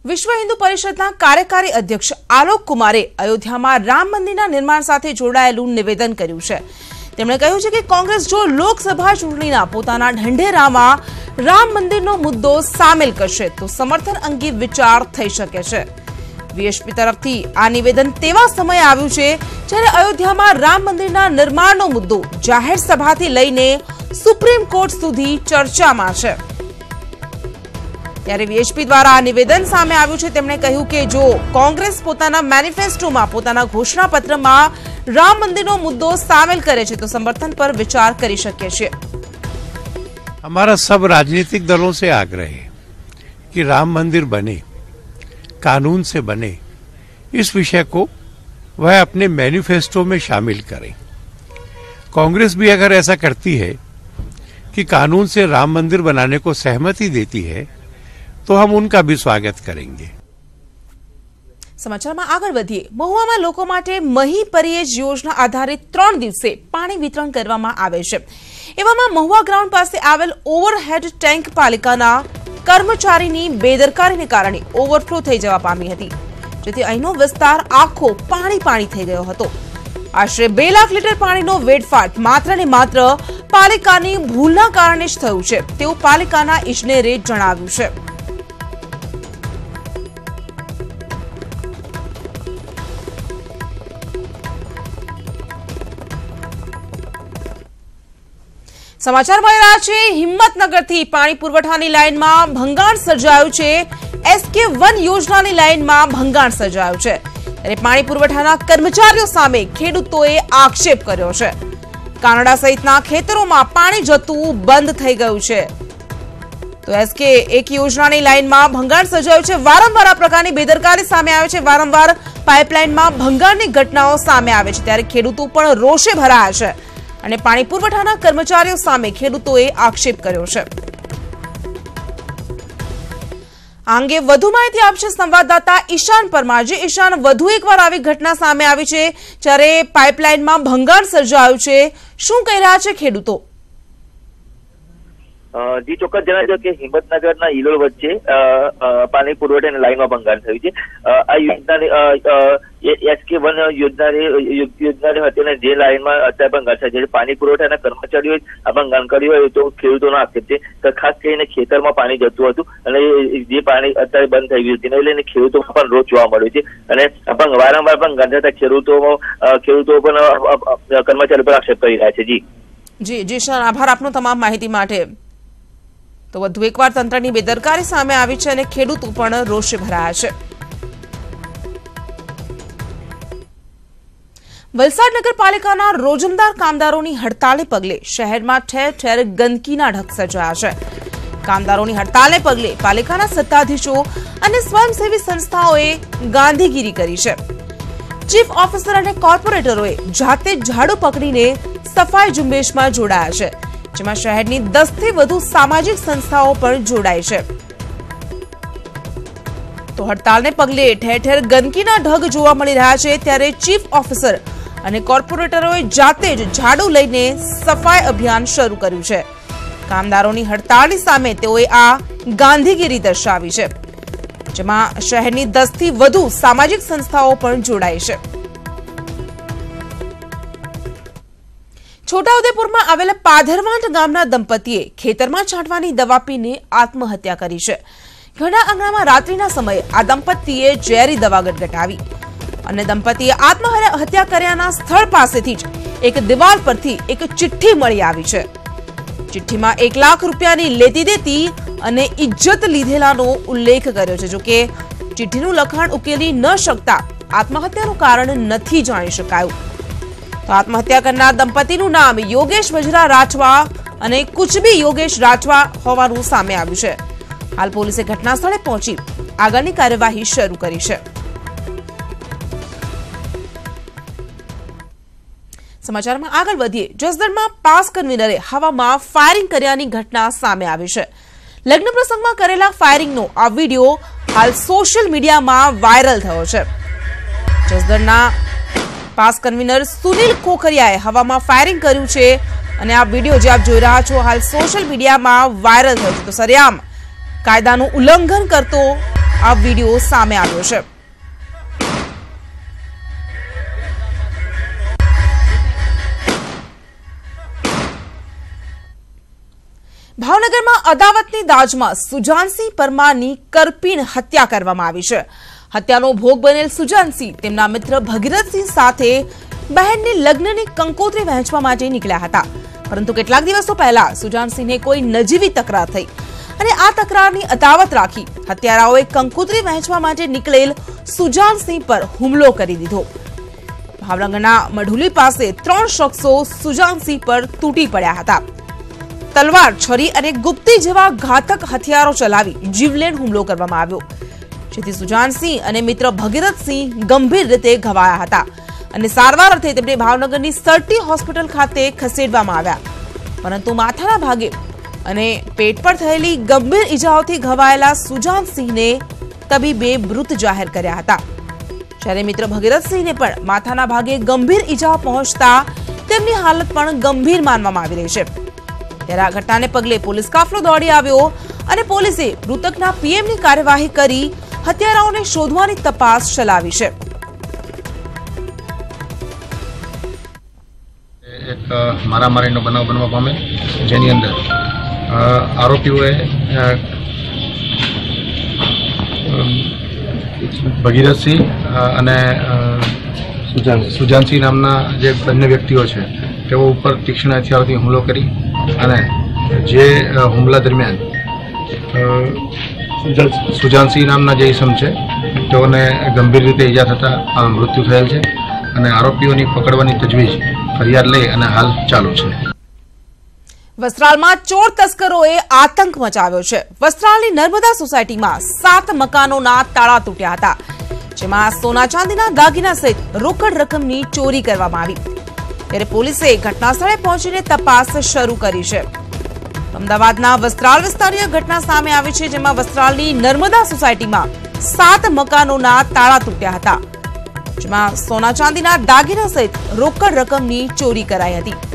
વિશ્વ હિન્દુ પરિષદના કાર્યકારી અધ્યક્ષ આલોક કુમારે અયોધ્યામાં રામ મંદિરના નિર્માણ સાથે જોડાયેલું નિવેદન કર્યું છે। તેમણે કહ્યું છે કે કોંગ્રેસ જો લોકસભા ચૂંટણીના પોતાના ઢંઢેરામાં રામ મંદિરનો મુદ્દો સામેલ કરશે તો સમર્થન અંગે વિચાર થઈ શકે છે। વીએસપી તરફથી આ નિવેદન તેવા સમયે આવ્યું છે જ્યારે અયોધ્યામાં રામ મંદિરના નિર્માણનો મુદ્દો જાહેર સભાથી લઈને સુપ્રીમ કોર્ટ સુધી ચર્ચામાં છે। ત્યારે વીએસપી દ્વારા આ નિવેદન સામે આવ્યું છે। તેમણે કહ્યું કે જો કોંગ્રેસ પોતાના મેનિફેસ્ટોમાં પોતાના ઘોષણાપત્રમાં રામ મંદિરનો મુદ્દો સામેલ કરે છે તો समर्थन पर विचार કરી શકે છે। हमारा सब राजनीतिक दलों से आग्रह है कि राम मंदिर बने, कानून से बने, इस विषय को वह अपने मैनिफेस्टो में शामिल करें। कांग्रेस भी अगर ऐसा करती है कि कानून से राम मंदिर बनाने को सहमति देती है तो हम उनका भी स्वागत करेंगे। समाचार में आगे बढ़िए। महुआ में लोगों माटे मही परियेज योजना आधारित 3 दिवसे पानी वितरण करवामां आवे छे। एवामां महुआ ग्राउंड पासे आवेल ओवरहेड टैंक पालिकाना कर्मचारीनी बेदरकारीने कारणे ओवरफ्लो थई जवा पामी हती, जेथी અહીંનો વિસ્તાર આખો પાણી થઈ ગયો હતો। આશરે 2 લાખ લીટર પાણીનો વેડફાટ માત્ર ને માત્ર પાલિકાની ભૂલના કારણે જ થયું છે તેવું પાલિકાના ઇજનેરે જણાવ્યું છે। समाचार मळी रह्या छे। हिम्मतनगरथी पाणी पुरवठानी लाइनमां भंगाण सर्जायुं छे। SK1 योजनानी लाइनमां भंगाण सर्जायुं छे त्यारे पाणी पुरवठाना कर्मचारीओ सामे खेडूतोए आक्षेप कर्यो छे। कानडा सहितना खेतरोमां पाणी जતું બંધ થઈ ગયું છે તો SK1 યોજનાની લાઇનમાં ભંગાણ સર્જાયું છે। વારંવાર આ પ્રકારની બેદરકારી સામે આવે છે। વારંવાર પાઇપલાઇનમાં ભંગાણની ઘટનાઓ સામે આવે છે ત્યારે ખેડૂતો પણ રોષે ભરાયા છે અને પાણી પુરવઠાના કર્મચારીઓ સામે ખેડૂતોએ આક્ષેપ કર્યો છે। આ અંગે વધુ માહિતી આપશે સંવાદદાતા ઈશાન પરમાર। જે ઈશાન, વધુ એકવાર આવી ઘટના સામે આવી છે જ્યારે પાઇપલાઇનમાં ભંગાણ સર્જાયું છે, શું કહી રહ્યા છે ખેડૂતો? जी ચોક્કસ જણાવ્યું કે હિંમતનગરના ઈલોલ વચ્ચે પાણી પુરવઠાની લાઇનમાં ભંગાણ થયું છે। આ યોજનાની SK1 યોજના હતી અને જે લાઇનમાં અત્યારે ભંગાણ થાય છે પાણી પુરવઠાના કર્મચારીઓએ આ ભંગાણ કર્યું હોય તો ખેડૂતોનો આક્ષેપ છે કે ખાસ કરીને ખેતરમાં પાણી જતું હતું અને જે પાણી અત્યારે બંધ થઈ ગયું તેને લઈને ખેડૂતોમાં પણ રોષ જોવા મળ્યો છે અને વારંવાર ભંગાણ થતા ખેડૂતો પણ કર્મચારીઓ પર આક્ષેપ કરી રહ્યા છે। જી સર, આભાર આપનો તમામ માહિતી માટે। તો વધુ એકવાર તંત્રની બેદરકારી સામે આવી છે અને ખેડૂતો પણ રોષે ભરાયા છે। વલસાડ નગરપાલિકાના રોજમદાર કામદારોની હડતાલને પગલે શહેરમાં ઠેર ઠેર ગંદકીના ઢગ સર્જાયા છે। કામદારોની હડતાલને પગલે પાલિકાના સત્તાધીશો અને સ્વયંસેવી સંસ્થાઓએ ગાંધીગીરી કરી છે। ચીફ ઓફિસર અને કોર્પોરેટરોએ જાતે ઝાડુ પકડીને સફાઈ ઝુંબેશમાં જોડાયા છે, જેમાં શહેરની 10 થી વધુ સામાજિક સંસ્થાઓ પણ જોડાઈ છે। તો હડતાલને પગલે ઠેર ઠેર ગંદકીના ઢગ જોવા મળી રહ્યા છે ત્યારે ચીફ ઓફિસર અને કોર્પોરેટરોએ જાતે જ ઝાડુ લઈને સફાઈ અભિયાન શરૂ કર્યું છે। કામદારોની હડતાલની સામે તેઓએ આ ગાંધીગીરી દર્શાવી છે, જેમાં શહેરની 10 થી વધુ સામાજિક સંસ્થાઓ પણ જોડાઈ છે। છોટાઉદેપુરમાં આવેલા પાધરવાંટ ગામના દંપતીએ ખેતરમાં છાંટવાની દવા પીને આત્મહત્યા કરી છે। ઘણા આંગણામાં રાત્રિના સમયે આ દંપતીએ ઝેરી દવા ગટગટાવી અને દંપતીએ આત્મહત્યા કર્યાના સ્થળ પાસેથી જ એક દિવાલ પરથી એક ચિઠ્ઠી મળી આવી છે। ચિઠ્ઠીમાં 1 લાખ રૂપિયાની લેતી દેતી અને ઇજ્જત લીધેલાનો ઉલ્લેખ કર્યો છે। જો કે ચિઠ્ઠીનું લખાણ ઉકેલી ન શકતા આત્મહત્યાનું કારણ નથી જાણી શકાયું। तो आत्महत्या करनार दंपतीનું नाम योगेश वजरा राठवा અને કુચબી યોગેશ રાઠવા હોવાનું સામે આવ્યું છે। હાલ પોલીસે ઘટનાસ્થળે પહોંચી આગળની કાર્યવાહી શરૂ કરી છે। સમાચારમાં આગળ વધીએ। જસદણમાં પાસ કન્વીનરે હવામાં ફાયરિંગ કર્યાની ઘટના સામે આવી છે। લગ્ન પ્રસંગમાં કરેલા ફાયરિંગનો આ વિડિયો હાલ સોશિયલ મીડિયામાં વાયરલ થયો છે। જસદણના पास कन्वीनर सुनील कोकरियाए हवामां फायरिंग कर्યું છે અને આ વિડિયો જે આપ જોઈ રહ્યા છો હાલ સોશિયલ મીડિયામાં વાયરલ થયો છે। તો સરેઆમ કાયદાનું ઉલ્લંઘન કરતો આ વિડીયો સામે આવ્યો છે। ભાવનગરમાં અદાવતની દાજમાં સુજાનસિંહ પરમારની કરપીણ હત્યા કરવામાં આવી છે। હત્યાનો ભોગ બનેલ સુજાનસિંહ તેમના મિત્ર ભગીરથસિંહ સાથે બહેનની લગ્નની કંકોત્રી વહેંચવા માટે નીકળ્યા હતા, પરંતુ કેટલાક દિવસો પહેલા સુજાનસિંહને કોઈ નજીવી તકરાર થઈ અને આ તકરારની અદાવત રાખી હત્યારાઓએ કંકોત્રી વહેંચવા માટે નીકળેલ સુજાનસિંહ પર હુમલો કરી દીધો। ભાવનગરના મઢુલી પાસે 3 શખ્સો સુજાનસિંહ પર તૂટી પડ્યા હતા। તલવાર, છરી અને ગુપ્તી જેવા ઘાતક હથિયારો ચલાવી જીવલેણ હુમલો કરવામાં આવ્યો, જેથી સુજાનસિંહ અને મિત્ર ભગીરથસિંહ ગંભીર રીતે ઘવાયા હતા અને સારવાર અર્થે તેમને ભાવનગરની સરટી હોસ્પિટલ ખાતે ખસેડવામાં આવ્યા, પરંતુ માથાના ભાગે અને પેટ પર થયેલી ગંભીર ઈજાઓથી ઘવાયેલા સુજાનસિંહને તબીબે મૃત જાહેર કર્યા હતા, જ્યારે મિત્ર ભગીરથસિંહને પણ માથાના ભાગે ગંભીર ઈજાઓ પહોંચતા તેમની હાલત પણ ગંભીર માનવામાં આવી રહી છે। ત્યારે આ ઘટનાને પગલે પોલીસ કાફલો દોડી આવ્યો અને પોલીસે મૃતકના પીએમની કાર્યવાહી કરી હત્યારાઓને શોધવાની તપાસ ચલાવી છે। એક મારામારીનો બનાવ બનવા પામે, જેની અંદર આરોપીઓએ ભગીરથસિંહ અને સુજાનસિંહ નામના જે બંને વ્યક્તિઓ છે તેઓ ઉપર તીક્ષ્ણ હથિયારોથી હુમલો કરી અને જે હુમલા દરમિયાન સુજાનસિંહ નામના જે ઇસમ છે તેઓને ગંભીર રીતે ઈજા થતાં મૃત્યુ થયેલ છે અને આરોપીઓની પકડવાની તજવીજ ફરિયાદ લઈ અને હાલ ચાલુ છે। વસ્ત્રાલમાં ચોર તસ્કરોએ આતંક મચાવ્યો છે। વસ્ત્રાલની નર્મદા સોસાયટીમાં 7 મકાનોના તાળા તૂટ્યા હતા, જેમાં સોના ચાંદીના દાગીના સહિત રોકડ રકમની ચોરી કરવામાં આવી, ત્યારે પોલીસે ઘટનાસ્થળે પહોંચીને તપાસ શરૂ કરી છે। અમદાવાદના વસ્ત્રાલ વિસ્તારની ઘટના સામે આવી છે, જેમાં વસ્ત્રાલની નર્મદા સોસાયટીમાં 7 મકાનોના તાળા તૂટ્યા હતા, જેમાં સોના ચાંદીના દાગીના સહિત રોકડ રકમની ચોરી કરાઈ હતી।